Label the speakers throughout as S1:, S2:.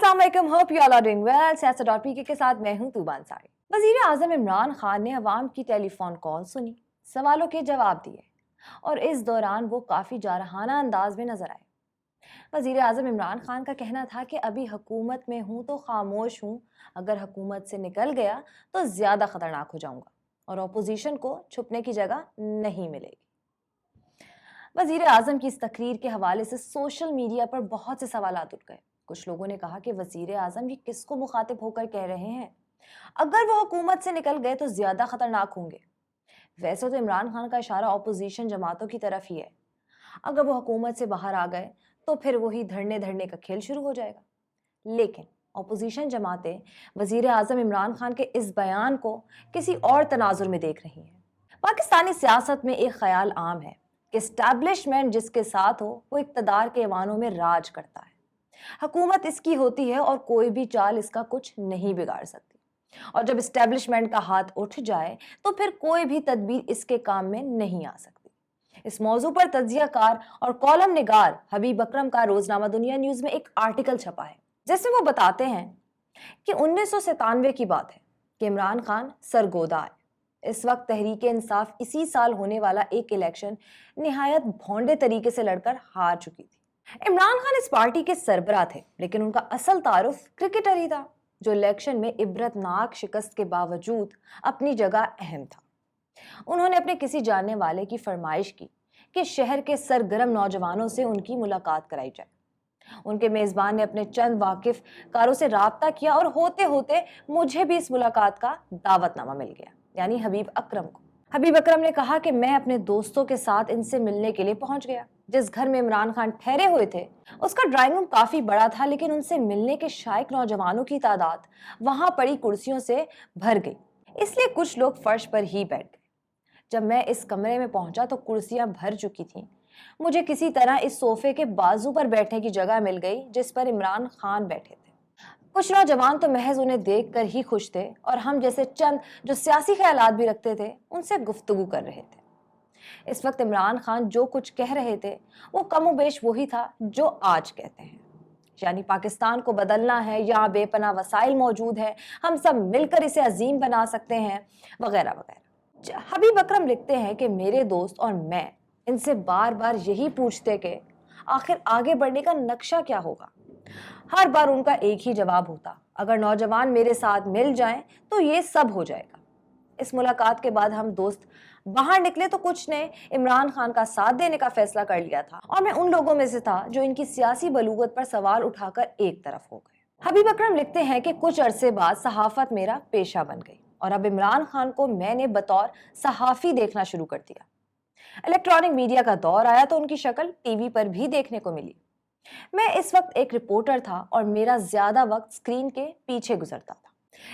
S1: अस्सलाम वालेकुम, hope you all are doing well. सियासत और पीके के साथ मैं हूं तूबा अंसारी। वजीर आजम इमरान खान ने अवाम की टेलीफोन कॉल सुनी, सवालों के जवाब दिए और इस दौरान वो काफ़ी जारहाना अंदाज में नजर आए। वजीर आजम इमरान खान का कहना था कि अभी हुकूमत में हूँ तो खामोश हूँ, अगर हुकूमत से निकल गया तो ज़्यादा ख़तरनाक हो जाऊँगा और अपोजिशन को छुपने की जगह नहीं मिलेगी। वजीर आजम की इस तकरीर के हवाले से सोशल मीडिया पर बहुत से सवाल उठ गए। कुछ लोगों ने कहा कि वजीर आजम ये किसको मुखातिब होकर कह रहे हैं, अगर वो हुकूमत से निकल गए तो ज्यादा खतरनाक होंगे। वैसे तो इमरान खान का इशारा अपोजिशन जमातों की तरफ ही है, अगर वो हुकूमत से बाहर आ गए तो फिर वही धरने धरने का खेल शुरू हो जाएगा। लेकिन अपोजिशन जमातें वजीर आजम इमरान खान के इस बयान को किसी और तनाजुर में देख रही हैं। पाकिस्तानी सियासत में एक ख्याल आम है कि एस्टैब्लिशमेंट जिसके साथ हो वो इक्तदार के ऐवानों में राज करता है, हुकूमत इसकी होती है और कोई भी चाल इसका कुछ नहीं बिगाड़ सकती। और जब एस्टैब्लिशमेंट का हाथ उठ जाए तो फिर कोई भी तदबीर इसके काम में नहीं आ सकती। इस मौजू पर तज्जियाकार और कॉलम निगार हबीब अकरम का रोजनामा दुनिया न्यूज में एक आर्टिकल छपा है, जिसमें वो बताते हैं कि 1997 की बात है कि इमरान खान सरगोदा है। इस वक्त तहरीक इंसाफ इसी साल होने वाला एक इलेक्शन निहायत भोंडे तरीके से लड़कर हार चुकी थी। इमरान खान इस पार्टी के सरबराह थे, लेकिन उनका असल तारुफ क्रिकेटर ही था, जो इलेक्शन में इबरतनाक शिकस्त के बावजूद अपनी जगह अहम था। उन्होंने अपने किसी जानने वाले की फरमाइश की कि शहर के सरगर्म नौजवानों से उनकी मुलाकात कराई जाए। उनके मेजबान ने अपने चंद वाकिफ कारों से राब्ता किया और होते होते मुझे भी इस मुलाकात का दावतनामा मिल गया, यानी हबीब अकरम को। हबीब अकरम ने कहा कि मैं अपने दोस्तों के साथ इनसे मिलने के लिए पहुंच गया। जिस घर में इमरान खान ठहरे हुए थे उसका ड्राइंग रूम काफी बड़ा था, लेकिन उनसे मिलने के शायक नौजवानों की तादाद वहां पड़ी कुर्सियों से भर गई, इसलिए कुछ लोग फर्श पर ही बैठ गए। जब मैं इस कमरे में पहुंचा तो कुर्सियां भर चुकी थीं। मुझे किसी तरह इस सोफे के बाजू पर बैठने की जगह मिल गई जिस पर इमरान खान बैठे थे। कुछ नौजवान तो महज उन्हें देखकर ही खुश थे और हम जैसे चंद जो सियासी ख्यालात भी रखते थे उनसे गुफ्तगू कर रहे थे। इस वक्त इमरान खान जो कुछ कह रहे थे वो कमोबेश वही था जो आज कहते हैं, यानी पाकिस्तान को बदलना है, यहाँ बेपनाह वसाइल मौजूद है, हम सब मिलकर इसे अजीम बना सकते हैं, वगैरह वगैरह। हबीब अकरम लिखते हैं कि मेरे दोस्त और मैं इनसे बार बार यही पूछते कि आखिर आगे बढ़ने का नक्शा क्या होगा। हर बार उनका एक ही जवाब होता, अगर नौजवान मेरे साथ मिल जाएं तो ये सब हो जाएगा। इस मुलाकात के बाद हम दोस्त बाहर निकले तो कुछ ने इमरान खान का साथ देने का फैसला कर लिया था और मैं उन लोगों में से था जो इनकी सियासी बलूगत पर सवाल उठाकर एक तरफ हो गए। हबीब अकरम लिखते हैं कि कुछ अरसे बाद सहाफत मेरा पेशा बन गई और अब इमरान खान को मैंने बतौर सहाफी देखना शुरू कर दिया। इलेक्ट्रॉनिक मीडिया का दौर आया तो उनकी शक्ल टीवी पर भी देखने को मिली। मैं इस वक्त एक रिपोर्टर था और मेरा ज्यादा वक्त स्क्रीन के पीछे गुजरता था,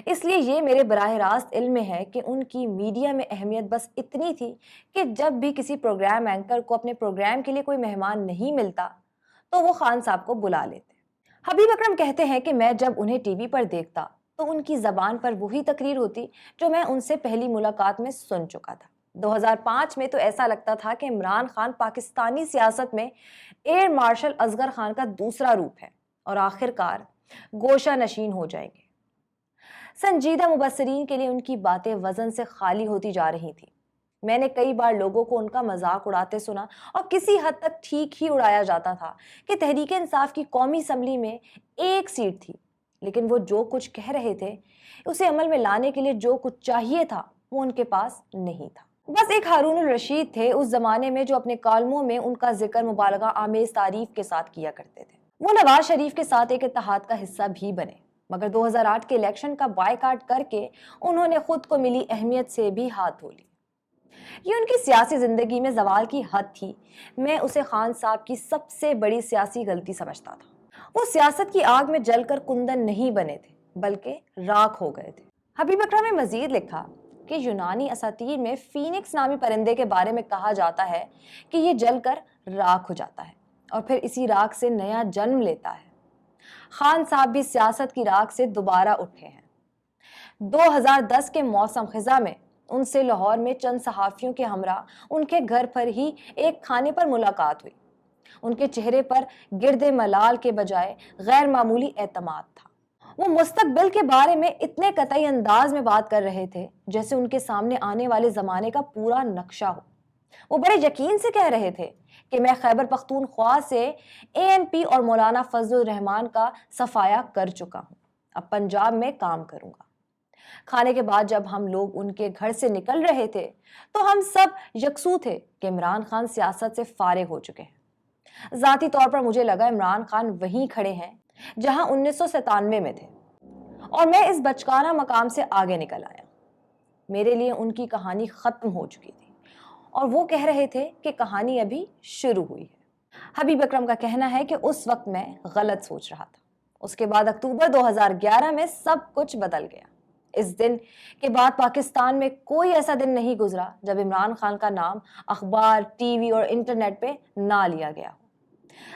S1: इसलिए ये मेरे बराह रास्त इल्म में है कि उनकी मीडिया में अहमियत बस इतनी थी कि जब भी किसी प्रोग्राम एंकर को अपने प्रोग्राम के लिए कोई मेहमान नहीं मिलता तो वो खान साहब को बुला लेते। हबीब अकरम कहते हैं कि मैं जब उन्हें टीवी पर देखता तो उनकी जबान पर वही तकरीर होती जो मैं उनसे पहली मुलाकात में सुन चुका था। 2005 में तो ऐसा लगता था कि इमरान खान पाकिस्तानी सियासत में एयर मार्शल असगर खान का दूसरा रूप है और आखिरकार गोशा नशीन हो जाएंगे। संजीदा मुबस्सरीन के लिए उनकी बातें वजन से खाली होती जा रही थी। मैंने कई बार लोगों को उनका मजाक उड़ाते सुना और किसी हद तक ठीक ही उड़ाया जाता था कि तहरीक इंसाफ की कौमी असम्बली में एक सीट थी, लेकिन वो जो कुछ कह रहे थे उसे अमल में लाने के लिए जो कुछ चाहिए था वो उनके पास नहीं था। बस एक हारून रशीद थे उस जमाने में जो अपने कॉलमों में उनका जिक्र मुबालगा आमेज तारीफ के साथ किया करते थे। वो नवाज शरीफ के साथ एक इत्तेहाद का हिस्सा भी बने, मगर 2008 के इलेक्शन का बायकाट करके उन्होंने खुद को मिली अहमियत से भी हाथ धो ली। ये उनकी सियासी जिंदगी में जवाल की हद थी। मैं उसे खान साहब की सबसे बड़ी सियासी गलती समझता था। वो सियासत की आग में जलकर कुंदन नहीं बने थे बल्कि राख हो गए थे। हबीब अकरम ने मजीद लिखा कि यूनानी असातीर में फीनिक्स नामी परिंदे के बारे में कहा जाता है कि ये जलकर राख हो जाता है और फिर इसी राख से नया जन्म लेता है। खान साहब भी सियासत की राख से दोबारा उठे हैं। 2010 के मौसम खिजा में उनसे लाहौर में चंद सहाफियों के हमरा उनके घर पर ही एक खाने पर मुलाकात हुई। ان کے چہرے پر گرد ملال کے بجائے غیر معمولی اعتماد تھا۔ وہ مستقبل کے بارے میں اتنے قطعی انداز میں بات کر رہے تھے جیسے ان کے سامنے آنے والے زمانے کا پورا نقشہ ہو۔ وہ بڑے یقین سے کہہ رہے تھے کہ میں خیبر پختونخوا سے ANP اور مولانا فضل الرحمان کا صفایا کر چکا ہوں، اب پنجاب میں کام کروں گا۔ کھانے کے بعد جب ہم لوگ ان کے گھر سے نکل رہے تھے تو ہم سب یکسو تھے کہ عمران خان سیاست سے فارغ ہو چکے ہیں۔ ذاتی طور پر مجھے لگا عمران خان وہیں کھڑے ہیں جہاں 1997 میں تھے، اور میں اس بچکانہ مقام سے آگے نکل آیا۔ میرے لیے ان کی کہانی ختم ہو چکی تھی اور وہ کہہ رہے تھے کہ کہانی ابھی شروع ہوئی ہے۔ حبیب اکرم کا کہنا ہے کہ اس وقت میں غلط سوچ رہا تھا۔ اس کے بعد اکتوبر 2011 میں سب کچھ بدل گیا۔ اس دن کے بعد پاکستان میں کوئی ایسا دن نہیں گزرا جب عمران خان کا نام اخبار، ٹی وی اور انٹرنیٹ پہ نہ لیا گیا ہو۔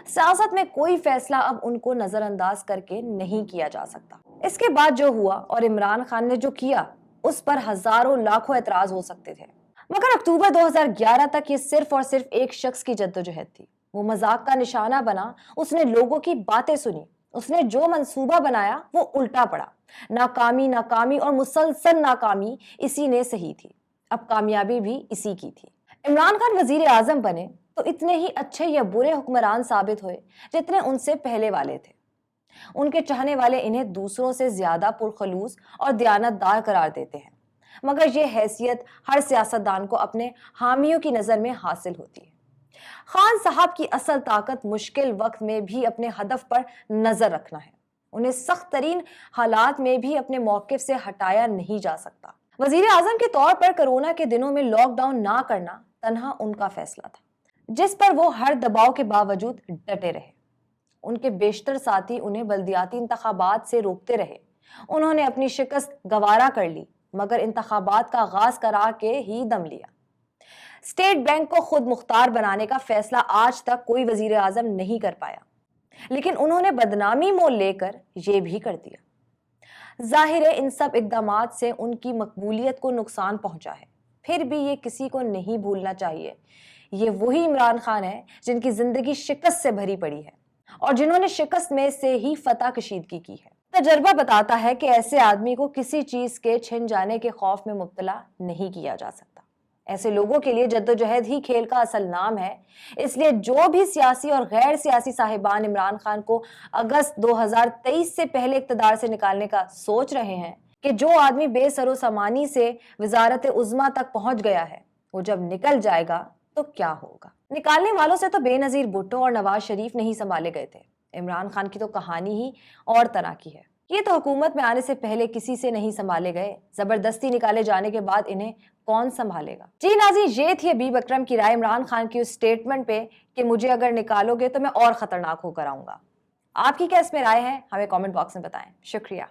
S1: سیاست میں کوئی فیصلہ اب ان کو نظر انداز کر کے نہیں کیا جا سکتا۔ اس کے بعد جو ہوا اور عمران خان نے جو کیا اس پر ہزاروں لاکھوں اعتراض ہو سکتے تھے، مگر اکتوبر 2011 تک یہ صرف اور صرف ایک شخص کی جدوجہد تھی۔ وہ مذاق کا نشانہ بنا، اس نے لوگوں کی باتیں سنی، اس نے جو منصوبہ بنایا وہ الٹا پڑا۔ ناکامی ناکامی اور مسلسل ناکامی اسی نے سہی تھی، اب کامیابی بھی اسی کی تھی۔ عمران خان وزیر اعظم بنے تو اتنے ہی اچھے یا برے حکمران ثابت ہوئے جتنے ان سے پہلے والے تھے۔ ان کے چاہنے والے انہیں دوسروں سے زیادہ پرخلوص اور دیانتدار قرار دیتے ہیں، مگر یہ حیثیت ہر سیاستدان کو اپنے حامیوں کی نظر میں حاصل ہوتی ہے۔ خان صاحب کی اصل طاقت مشکل وقت میں بھی اپنے ہدف پر نظر رکھنا ہے۔ انہیں سخت ترین حالات میں بھی اپنے موقف سے ہٹایا نہیں جا سکتا۔ وزیر اعظم کے طور پر کرونا کے دنوں میں لاک ڈاؤن نہ کرنا تنہا ان کا فیصلہ تھا، جس پر وہ ہر دباؤ کے باوجود ڈٹے رہے۔ ان کے بیشتر ساتھی انہیں بلدیاتی انتخابات سے روکتے رہے۔ انہوں نے اپنی شکست گوارا کر لی، مگر انتخابات کا آغاز کرا کے ہی دم لیا۔ اسٹیٹ بینک کو خود مختار بنانے کا فیصلہ آج تک کوئی وزیر اعظم نہیں کر پایا، لیکن انہوں نے بدنامی مول لے کر یہ بھی کر دیا۔ ظاہر ہے ان سب اقدامات سے ان کی مقبولیت کو نقصان پہنچا ہے، پھر بھی یہ کسی کو نہیں بھولنا چاہیے، یہ وہی عمران خان ہے جن کی زندگی شکست سے بھری پڑی ہے اور جنہوں نے شکست میں سے ہی فتح کشیدگی کی ہے۔ تجربہ بتاتا ہے کہ ایسے آدمی کو کسی چیز کے چھن جانے کے خوف میں مبتلا نہیں کیا جا سکتا۔ ایسے لوگوں کے لیے جدوجہد ہی کھیل کا اصل نام ہے۔ اس لیے جو بھی سیاسی اور غیر سیاسی صاحبان عمران خان کو اگست 2023 سے پہلے اقتدار سے نکالنے کا سوچ رہے ہیں کہ جو آدمی بے سر و سامانی سے وزارت عظمیٰ تک پہنچ گیا ہے وہ جب نکل جائے گا تو کیا ہوگا۔ نکالنے والوں سے تو بے نظیر بھٹو اور نواز شریف نہیں سنبھالے گئے تھے، عمران خان کی تو کہانی ہی اور طرح کی ہے۔ یہ تو حکومت میں آنے سے پہلے کسی سے نہیں سنبھالے گئے، زبردستی نکالے جانے کے بعد انہیں کون سنبھالے گا۔ جی ناظرین، یہ تھی حبیب اکرم کی رائے عمران خان کی اس سٹیٹمنٹ پہ کہ مجھے اگر نکالو گے تو میں اور خطرناک ہو کر آؤں گا۔ آپ کی کیا اس میں رائے ہے؟ ہمیں کامنٹ باکس میں بتائیں۔ شکریہ۔